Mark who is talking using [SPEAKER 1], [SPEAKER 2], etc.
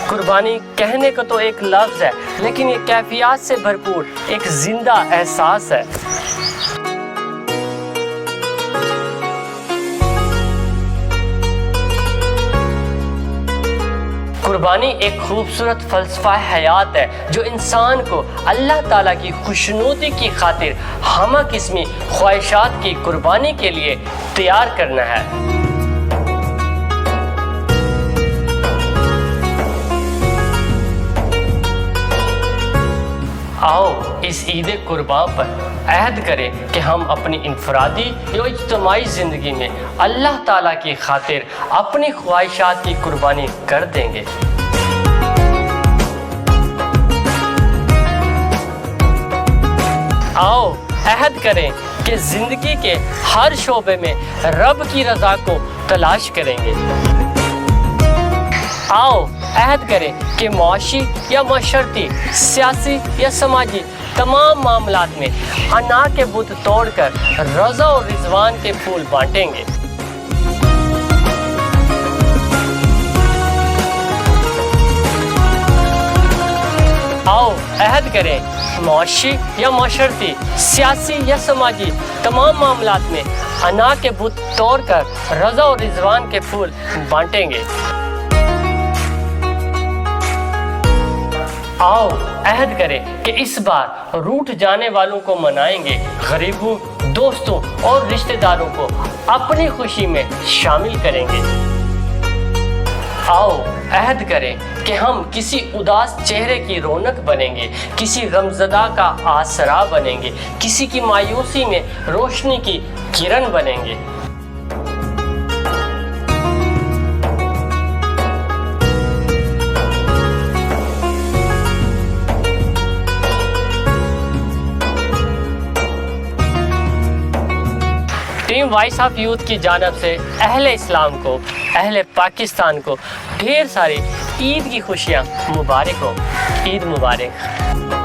[SPEAKER 1] قربانی کہنے کا تو ایک لفظ ہے، لیکن یہ کیفیات سے بھرپور ایک زندہ احساس ہے۔ قربانی ایک خوبصورت فلسفہ حیات ہے جو انسان کو اللہ تعالیٰ کی خوشنودی کی خاطر ہمہ قسمی خواہشات کی قربانی کے لیے تیار کرنا ہے۔ آؤ اس عید قربان پر عہد کریں کہ ہم اپنی انفرادی یا اجتماعی زندگی میں اللہ تعالیٰ کی خاطر اپنی خواہشات کی قربانی کر دیں گے۔ آؤ عہد کریں کہ زندگی کے ہر شعبے میں رب کی رضا کو تلاش کریں گے۔ آؤ عہد کریں کہ معاشی یا معاشرتی، سیاسی یا سماجی تمام معاملات میں انا کے بت توڑ کر رضا اور رضوان کے پھول بانٹیں گے۔ آؤ عہد کریں معاشی یا معاشرتی، سیاسی یا سماجی تمام معاملات میں انا کے بت توڑ کر رضا اور رضوان کے پھول بانٹیں گے۔ آؤ عہد کریں کہ اس بار روٹھ جانے والوں کو منائیں گے، غریبوں، دوستوں اور رشتہ داروں کو اپنی خوشی میں شامل کریں گے۔ آؤ عہد کریں کہ ہم کسی اداس چہرے کی رونق بنیں گے، کسی غمزدہ کا آسرا بنیں گے، کسی کی مایوسی میں روشنی کی کرن بنیں گے۔ ٹیم وائس آف یوتھ کی جانب سے اہل اسلام کو، اہل پاکستان کو ڈھیر ساری عید کی خوشیاں مبارک ہوں۔ عید مبارک۔